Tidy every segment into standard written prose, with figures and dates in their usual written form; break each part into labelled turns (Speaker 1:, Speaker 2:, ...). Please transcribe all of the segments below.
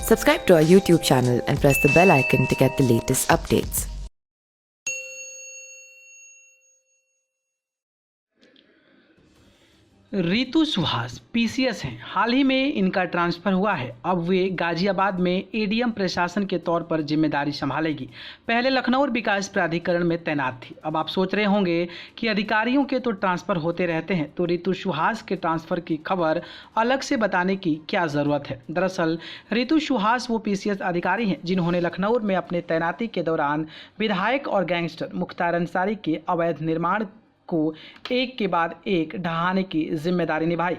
Speaker 1: Subscribe to our YouTube channel and press the bell icon to get the latest updates.
Speaker 2: Ritu Suhas PCS हैं। हाल ही में इनका transfer हुआ है। अब वे गाजियाबाद में एडीएम प्रशासन के तौर पर जिम्मेदारी संभालेगी। पहले लखनऊ विकास प्राधिकरण में तैनात थी। अब आप सोच रहे होंगे कि अधिकारियों के तो ट्रांसफ़र होते रहते हैं, तो रितु सुहास के ट्रांसफ़र की खबर अलग से बताने की क्या ज़रूरत है। दरअसल रितु सुहास वो पीसीएस अधिकारी हैं जिन्होंने लखनऊ में अपने तैनाती के दौरान विधायक और गैंगस्टर मुख्तार अंसारी के अवैध निर्माण को एक के बाद एक ढहाने की जिम्मेदारी निभाई।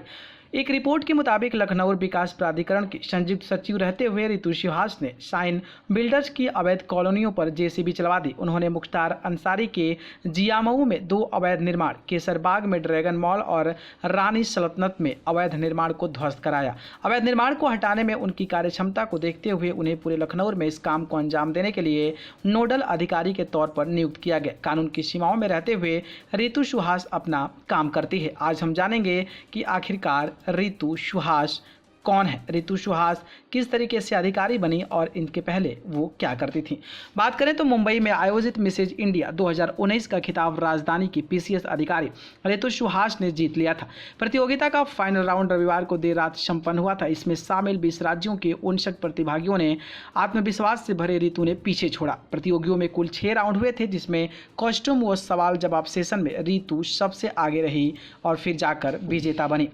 Speaker 2: एक रिपोर्ट के मुताबिक लखनऊ विकास प्राधिकरण के संयुक्त सचिव रहते हुए रितु सुहास ने शाइन बिल्डर्स की अवैध कॉलोनियों पर जेसीबी चलवा दी। उन्होंने मुख्तार अंसारी के जियामऊ में 2 अवैध निर्माण, केसरबाग में ड्रैगन मॉल और रानी सल्तनत में अवैध निर्माण को ध्वस्त कराया। अवैध निर्माण को हटाने में उनकी कार्यक्षमता को देखते हुए उन्हें पूरे लखनऊ में इस काम को अंजाम देने के लिए नोडल अधिकारी के तौर पर नियुक्त किया गया। कानून की सीमाओं में रहते हुए रितु सुहास अपना काम करती है। आज हम जानेंगे कि आखिरकार रितु सुहास कौन है, रितु सुहास किस तरीके से अधिकारी बनी और इनके पहले वो क्या करती थी। बात करें तो मुंबई में आयोजित मिसेज इंडिया 2019 का खिताब राजधानी की पीसीएस अधिकारी रितु सुहास ने जीत लिया था। प्रतियोगिता का फाइनल राउंड रविवार को देर रात संपन्न हुआ था। इसमें शामिल 20 राज्यों के 59 प्रतिभागियों ने आत्मविश्वास से भरे रितु ने पीछे छोड़ा। प्रतियोगियों में कुल 6 राउंड हुए थे, जिसमें कॉस्ट्यूम व सवाल जवाब सेशन में रितु सबसे आगे रही और फिर जाकर विजेता बनी।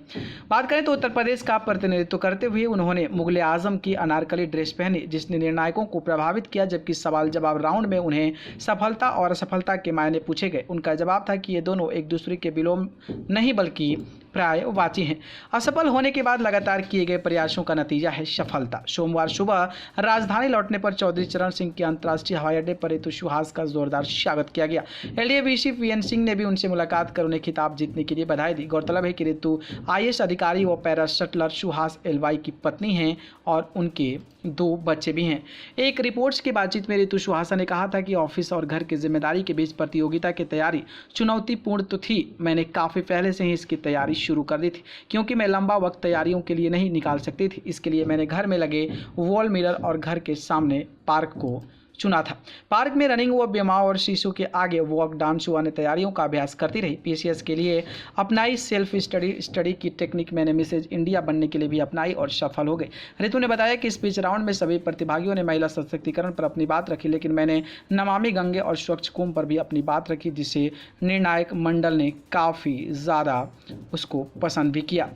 Speaker 2: बात करें तो उत्तर प्रदेश का प्रतिनिधित्व करते हुए उन्होंने मुगल आजम की अनारकली ड्रेस पहनी, जिसने निर्णायकों को प्रभावित किया। जबकि सवाल जवाब राउंड में उन्हें सफलता और असफलता के मायने पूछे गए। उनका जवाब था कि ये दोनों एक दूसरे के विलोम नहीं बल्कि पर्यायवाची हैं। असफल होने के बाद लगातार किए गए प्रयासों का नतीजा है सफलता। सोमवार सुबह राजधानी लौटने पर चौधरी चरण सिंह के अंतर्राष्ट्रीय हवाई अड्डे पर रितु सुहास का जोरदार स्वागत किया गया। एलडीए वीएन सिंह ने भी उनसे मुलाकात कर उन्हें खिताब जीतने के लिए बधाई दी। गौरतलब है कि रितु आईएएस अधिकारी व पैरा शटलर सुहास एलवाई की पत्नी हैं और उनके 2 बच्चे भी हैं। एक रिपोर्ट्स की बातचीत में रितु सुहास ने कहा था कि ऑफिस और घर की जिम्मेदारी के बीच प्रतियोगिता की तैयारी चुनौतीपूर्ण तो थी। मैंने काफ़ी पहले से ही इसकी तैयारी शुरू कर दी थी, क्योंकि मैं लंबा वक्त तैयारियों के लिए नहीं निकाल सकती थी। इसके लिए मैंने घर में लगे वॉल मिरर और घर के सामने पार्क को चुना था। पार्क में रनिंग व बीमाओं और शीशों के आगे वॉक डांस व अन्य तैयारियों का अभ्यास करती रही। पीसीएस के लिए अपनाई सेल्फ स्टडी की टेक्निक मैंने मिसेज इंडिया बनने के लिए भी अपनाई और सफल हो गई। रितु ने बताया कि स्पीच राउंड में सभी प्रतिभागियों ने महिला सशक्तिकरण पर अपनी बात रखी, लेकिन मैंने नमामि गंगे और स्वच्छ कुंभ पर भी अपनी बात रखी, जिसे निर्णायक मंडल ने काफ़ी ज़्यादा उसको पसंद भी किया।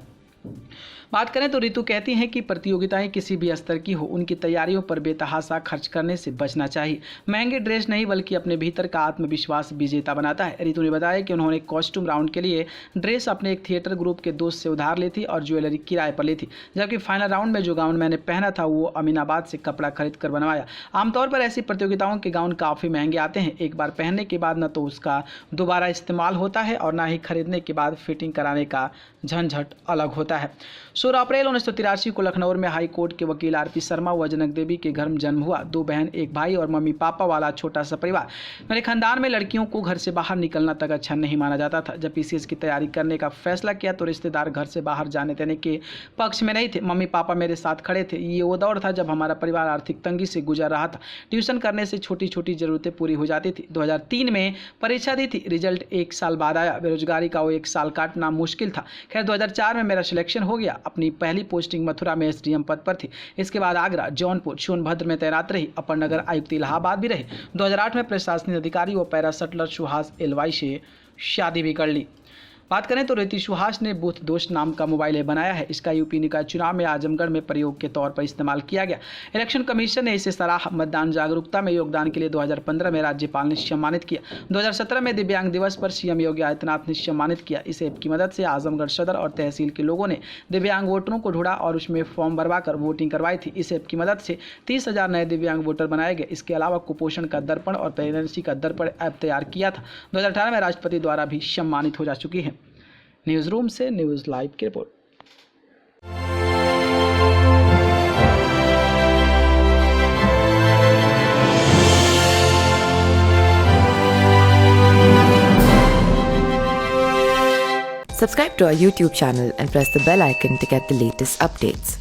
Speaker 2: बात करें तो रितु कहती हैं कि प्रतियोगिताएं किसी भी स्तर की हो, उनकी तैयारियों पर बेतहाशा खर्च करने से बचना चाहिए। महंगे ड्रेस नहीं बल्कि अपने भीतर का आत्मविश्वास विजेता बनाता है। रितु ने बताया कि उन्होंने कॉस्ट्यूम राउंड के लिए ड्रेस अपने एक थिएटर ग्रुप के दोस्त से उधार ली थी और ज्वेलरी किराए पर ली थी। जबकि फाइनल राउंड में जो गाउन मैंने पहना था वो अमीनाबाद से कपड़ा खरीद कर बनवाया। आमतौर पर ऐसी प्रतियोगिताओं के गाउन काफ़ी महंगे आते हैं। एक बार पहनने के बाद न तो उसका दोबारा इस्तेमाल होता है और ना ही खरीदने के बाद फिटिंग कराने का झंझट अलग होता है। 16 अप्रैल 1983 को लखनऊ में हाई कोर्ट के वकील आरपी शर्मा व जनक देवी के घर में जन्म हुआ। 2 बहन, 1 भाई और मम्मी पापा वाला छोटा सा परिवार। मेरे खानदान में लड़कियों को घर से बाहर निकलना तक अच्छा नहीं माना जाता था। जब पीसीएस की तैयारी करने का फैसला किया तो रिश्तेदार घर से बाहर जाने देने के पक्ष में नहीं थे। मम्मी पापा मेरे साथ खड़े थे। ये वो दौर था जब हमारा परिवार आर्थिक तंगी से गुजर रहा था। ट्यूशन करने से छोटी छोटी ज़रूरतें पूरी हो जाती थी। 2003 में परीक्षा दी थी। रिजल्ट 1 साल बाद आया। बेरोजगारी का वो 1 साल काटना मुश्किल था। खैर 2004 में मेरा सिलेक्शन हो गया। अपनी पहली पोस्टिंग मथुरा में एसडीएम पद पर थी। इसके बाद आगरा, जौनपुर, सोनभद्र में तैनात रही। अपर नगर आयुक्त इलाहाबाद भी रहे। 2008 में प्रशासनिक अधिकारी व पैरा शटलर सुहास एलवाई से शादी भी कर ली। बात करें तो रितु सुहास ने बूथ दोस्त नाम का मोबाइल ऐप बनाया है। इसका यूपी निकाय चुनाव में आजमगढ़ में प्रयोग के तौर पर इस्तेमाल किया गया। इलेक्शन कमीशन ने इसे सराहा। मतदान जागरूकता में योगदान के लिए 2015 में राज्यपाल ने सम्मानित किया। 2017 में दिव्यांग दिवस पर सीएम योगी आदित्यनाथ ने सम्मानित किया। इस ऐप की मदद से आजमगढ़ सदर और तहसील के लोगों ने दिव्यांग वोटरों को ढूंढा और उसमें फॉर्म भरवा कर वोटिंग करवाई थी। इस ऐप की मदद से 30,000 नए दिव्यांग वोटर बनाए गए। इसके अलावा कुपोषण का दर्पण और प्रेगनेंसी का दर्पण ऐप तैयार किया था। 2018 में राष्ट्रपति द्वारा भी सम्मानित हो जा चुकी है। न्यूज़ रूम से न्यूज़ लाइव की report.
Speaker 1: Subscribe to our YouTube channel and press the bell icon to get the latest updates.